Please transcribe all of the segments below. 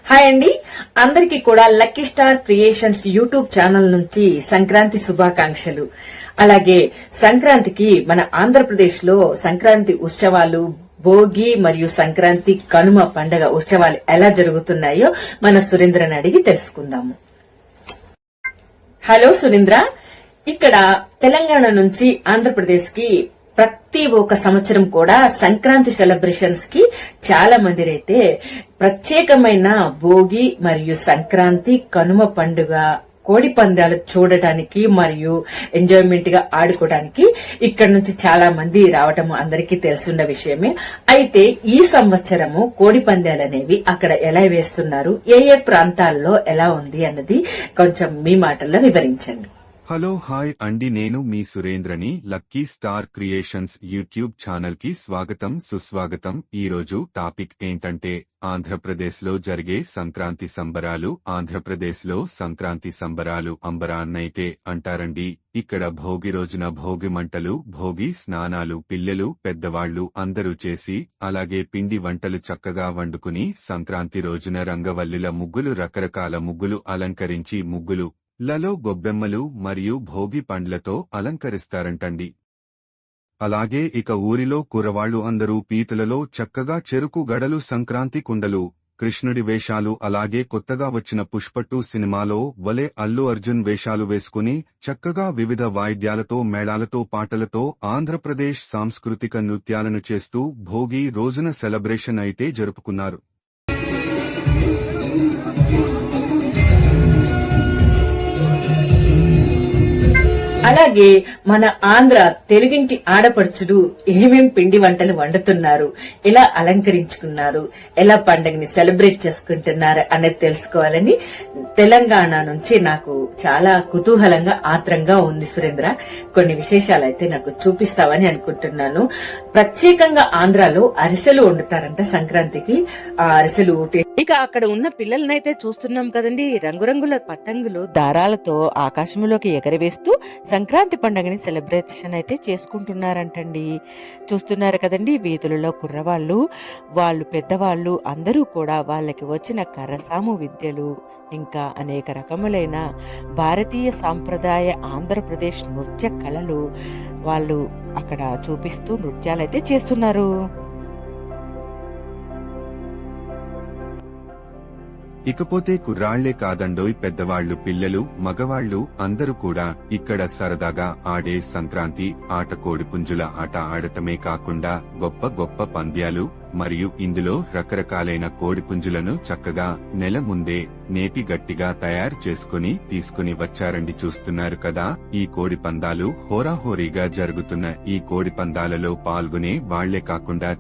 Hi అండి, అందరికీ కూడా lucky star creations YouTube channel నుంచి సంక్రాంతి శుభాకాంక్షలు. అలాగే సంక్రాంతికి మన ఆంధ్రప్రదేశ్ లో సంక్రాంతి ఉత్సవాలు, భోగి మరియు సంక్రాంతి కనుమ పండగ ఉత్సవాలు ఎలా జరుగుతున్నాయో మన సురేంద్రని అడిగి తెలుసుకుందాము. హలో సురేంద్ర, ఇక్కడ తెలంగాణ నుంచి ఆంధ్రప్రదేశ్ కి ప్రతి ఒక్క సంవత్సరం కూడా సంక్రాంతి సెలబ్రేషన్స్ కి చాలా మంది అయితే ప్రత్యేకమైన భోగి మరియు సంక్రాంతి కనుమ పండుగ కోడి పందాలు చూడటానికి మరియు ఎంజాయ్మెంట్ గా ఆడుకోవడానికి ఇక్కడ నుంచి చాలా మంది రావటం అందరికీ తెలుసున్న విషయమే. అయితే ఈ సంవత్సరము కోడి పందాలు అనేవి అక్కడ ఎలా వేస్తున్నారు, ఏ ఏ ప్రాంతాల్లో ఎలా ఉంది అన్నది కొంచెం మీ మాటల్లో వివరించండి. హలో హాయ్ అండి, నేను మీ సురేంద్రని. Lucky star creations YouTube channel కి స్వాగతం సుస్వాగతం. ఈ రోజు టాపిక్ ఏంటంటే ఆంధ్రప్రదేశ్ లో జరిగే సంక్రాంతి సంబరాలు. ఆంధ్రప్రదేశ్ లో సంక్రాంతి సంబరాలు అంబరాన్నైతే అంటారండి. ఇక్కడ భోగి రోజున భోగి మంటలు, భోగి స్నానాలు పిల్లలు పెద్దవాళ్లు అందరూ చేసి, అలాగే పిండి వంటలు చక్కగా వండుకుని సంక్రాంతి రోజున రంగవల్లుల ముగ్గులు, రకరకాల ముగ్గులు అలంకరించి ముగ్గులు లలో గొబ్బెమ్మలు మరియు భోగి పండ్లతో అలంకరిస్తారంటండి. అలాగే ఇక ఊరిలో కురవాళ్లు అందరూ పీతలలో చక్కగా చెరుకు గడలు, సంక్రాంతి కుండలు, కృష్ణుడి వేషాలు, అలాగే కొత్తగా వచ్చిన పుష్ప2 సినిమాలో వలె అల్లు అర్జున్ వేషాలు వేసుకుని చక్కగా వివిధ వాయిద్యాలతో, మేళాలతో, పాటలతో ఆంధ్రప్రదేశ్ సాంస్కృతిక నృత్యాలను చేస్తూ భోగి రోజున సెలబ్రేషన్ అయితే జరుపుకున్నారు. అలాగే మన ఆంధ్ర తెలుగింటి ఆడపడుచులు ఏమేం పిండి వంటలు వండుతున్నారు, ఎలా అలంకరించుకున్నారు, ఎలా పండుగని సెలబ్రేట్ చేసుకుంటున్నారు అనేది తెలుసుకోవాలని తెలంగాణ నుంచి నాకు చాలా కుతూహలంగా, ఆత్రంగా ఉంది సురేంద్ర. కొన్ని విశేషాలు అయితే నాకు చూపిస్తావని అనుకుంటున్నాను. ప్రత్యేకంగా ఆంధ్రాలో అరిసెలు వండుతారంట సంక్రాంతికి. ఆ అరిసెలు ఇక అక్కడ ఉన్న పిల్లలనైతే చూస్తున్నాం కదండి, రంగురంగుల పతంగులు దారాలతో ఆకాశంలోకి ఎగరవేస్తూ సంక్రాంతి పండుగని సెలబ్రేషన్ అయితే చేసుకుంటున్నారంటండి. చూస్తున్నారు కదండి, వీధులలో కుర్రవాళ్ళు, వాళ్ళు పెద్దవాళ్ళు అందరూ కూడా వాళ్ళకి వచ్చిన కరసాము విద్యలు, ఇంకా అనేక రకములైన భారతీయ సాంప్రదాయ ఆంధ్రప్రదేశ్ నృత్య కళలు వాళ్ళు అక్కడ చూపిస్తూ నృత్యాలైతే చేస్తున్నారు. ఇకపోతే కుర్రాళ్లే కాదండోయ్, పెద్దవాళ్లు, పిల్లలు, మగవాళ్లు అందరూ కూడా ఇక్కడ సరదాగా ఆడే సంక్రాంతి ఆట కోడిపుంజుల ఆట ఆడటమే కాకుండా గొప్ప గొప్ప పంద్యాలు మరియు ఇందులో రకరకాలైన కోడిపుంజులను చక్కగా నెల ముందే నేపి గట్టిగా తయారు చేసుకుని తీసుకుని వచ్చారండి. చూస్తున్నారు కదా, ఈ కోడి పందాలు హోరాహోరీగా జరుగుతున్న ఈ కోడి పందాలలో పాల్గొనే వాళ్లే కాకుండా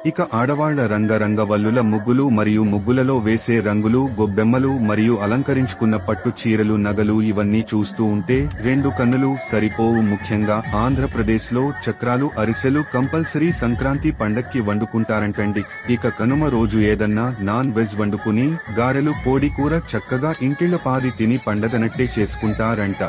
ఇక ఆడవాళ్ల రంగరంగ వల్లుల ముగ్గులు మరియు ముగ్గులలో వేసే రంగులు, గొబ్బెమ్మలు మరియు అలంకరించుకున్న పట్టు చీరలు, నగలు ఇవన్నీ చూస్తూ ఉంటే రెండు కన్నులు సరిపోవు. ముఖ్యంగా ఆంధ్రప్రదేశ్ లో చక్రాలు, అరిసెలు కంపల్సరీ సంక్రాంతి పండక్కి వండుకుంటారంటండి. ఇక కనుమ రోజు ఏదన్నా నాన్ వెజ్ వండుకుని గారెలు, కోడి కూర చక్కగా ఇంటిళ్ల పాది తిని పండగనట్టే చేసుకుంటారంట.